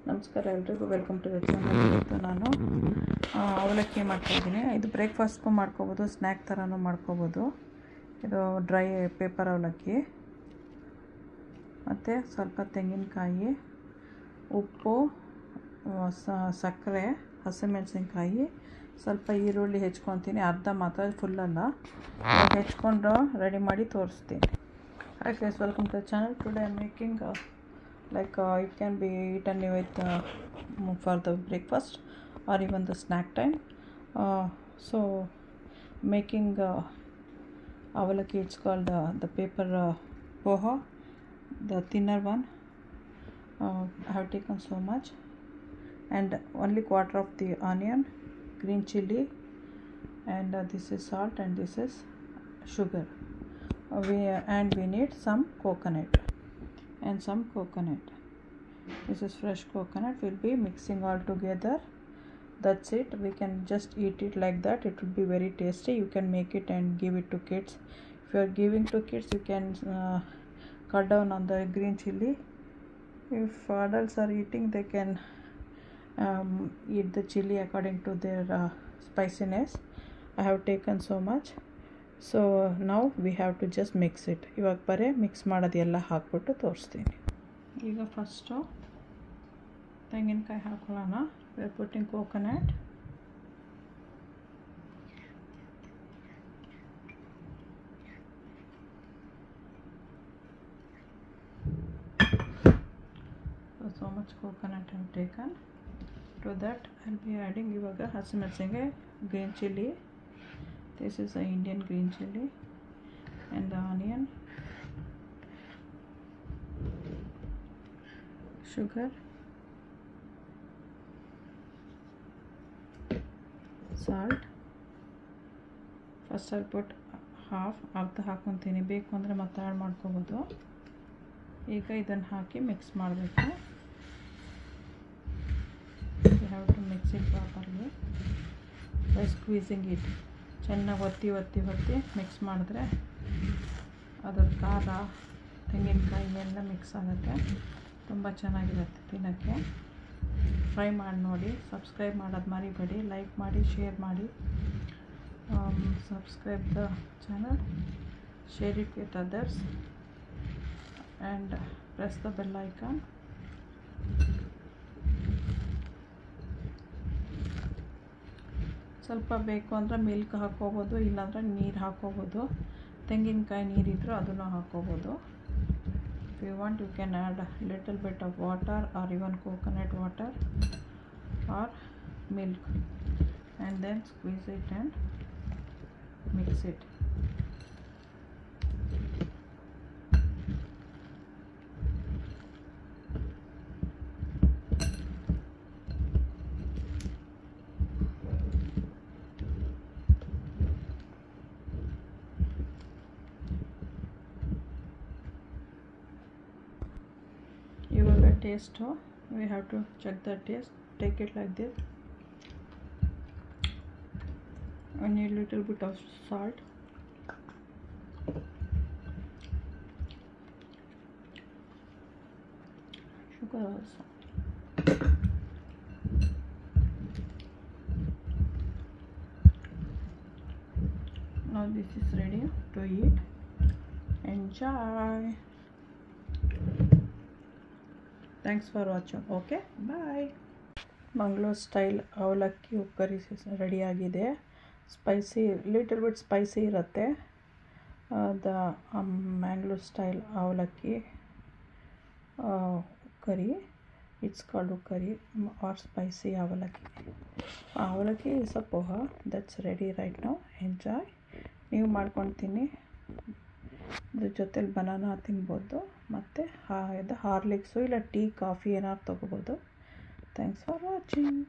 ನಮಸ್ಕಾರ ಎಲ್ರಿಗೂ, welcome to the channel. ಇವತ್ತು ನಾನು ಅವಲಕ್ಕಿ ಮಾಡ್ತಾಯಿದ್ದೀನಿ. ಇದು ಬ್ರೇಕ್ಫಾಸ್ಟ್ಗೂ ಮಾಡ್ಕೋಬೋದು, ಸ್ನ್ಯಾಕ್ ಥರನೂ ಮಾಡ್ಕೋಬೋದು. ಇದು ಡ್ರೈ ಪೇಪರ್ ಅವಲಕ್ಕಿ ಮತ್ತು ಸ್ವಲ್ಪ ತೆಂಗಿನಕಾಯಿ, ಉಪ್ಪು, ಸಕ್ಕರೆ, ಹಸಿಮೆಣಸಿನ್ಕಾಯಿ, ಸ್ವಲ್ಪ ಈರುಳ್ಳಿ ಹೆಚ್ಕೊತೀನಿ. ಅರ್ಧ ಮಾತ್ರ, ಫುಲ್ಲಲ್ಲ. ಹೆಚ್ಕೊಂಡು ರೆಡಿ ಮಾಡಿ ತೋರಿಸ್ತೀನಿ. Hi guys, welcome to the channel. Today I am making it can be eaten with for the breakfast or even the snack time. So making avalakki, it's called the paper poha, the thinner one. I have taken so much, and only quarter of the onion, green chili, and this is salt, and this is sugar. We need some coconut and some coconut. This is fresh coconut. We'll be mixing all together. That's it. We can just eat it like that. It will be very tasty. You can make it and give it to kids. If you are giving to kids, you can cut down on the green chili. If adults are eating, they can eat the chili according to their spiciness. I have taken so much. So ನಾವು we have to just mix it. ಇವಾಗ ಬರೀ mix ಮಾಡೋದೆಲ್ಲ ಹಾಕ್ಬಿಟ್ಟು ತೋರಿಸ್ತೀನಿ. ಈಗ first ತೆಂಗಿನಕಾಯಿ ಹಾಕೊಳ್ಳೋಣ. We are putting coconut. So much coconut have taken. To that I will be adding ಇವಾಗ ಹಸಿಮೆಣಸಿನಕಾಯಿ, green chilli. This is the Indian green chili, and the onion, sugar, salt. First I'll put ಅರ್ಧ ಹಾಕ್ಕೊತೀನಿ. ಬೇಕು ಅಂದರೆ ಮತ್ತೆ add ಮಾಡ್ಕೋಬೋದು. ಈಗ ಇದನ್ನು ಹಾಕಿ mix ಮಾಡಬೇಕು. You have to mix it properly by squeezing it. ಚೆನ್ನಾಗಿ ಒತ್ತಿ ಮಿಕ್ಸ್ ಮಾಡಿದ್ರೆ ಅದರ ಖಾರ, ತೆಂಗಿನಕಾಯಿ ಎಲ್ಲ ಮಿಕ್ಸ್ ಆಗುತ್ತೆ. ತುಂಬ ಚೆನ್ನಾಗಿರುತ್ತೆ ತಿನ್ನೋಕ್ಕೆ. ಟ್ರೈ ಮಾಡಿ ನೋಡಿ. ಸಬ್ಸ್ಕ್ರೈಬ್ ಮಾಡೋದು ಮರಿಬೇಡಿ. ಲೈಕ್ ಮಾಡಿ, ಶೇರ್ ಮಾಡಿ. Subscribe the channel, share it with others, and press the bell icon. ಸ್ವಲ್ಪ ಬೇಕು ಅಂದರೆ ಮಿಲ್ಕ್ ಹಾಕ್ಕೋಬೋದು, ಇಲ್ಲಾಂದರೆ ನೀರು ಹಾಕ್ಕೋಬೋದು. ತೆಂಗಿನಕಾಯಿ ನೀರಿದ್ದರೂ ಅದನ್ನು ಹಾಕ್ಕೋಬೋದು. If you want, you can add little bit of water or even coconut water or milk, and then squeeze it and mix it. ಇವಾಗ taste, we have to check the taste. Take it like this. I need little bit of salt. Sugar also. Now this is ready to eat. Enjoy. Thanks for watching. Okay, bye. Mangaluru style ಅವಲಕ್ಕಿ ಉಪ್ಪರಿ ready ಆಗಿದೆ. Spicy, little bit spicy ಇರುತ್ತೆ. The Mangalore style avalakki curry, it's called curry or spicy avalakki. Avalakki is a poha. That's ready right now. Enjoy. ನೀವು ಮಾಡ್ಕೊಂಡು ತಿನ್ನಿ. ಇದ್ರ ಜೊತೆಲಿ banana ತಿನ್ಬೋದು, ಮತ್ತು ಇದು ಹಾರ್ಲಿಕ್ಸು ಇಲ್ಲ ಟೀ, ಕಾಫಿ ಏನಾದ್ರು ತೊಗೋಬೋದು. Thanks for watching.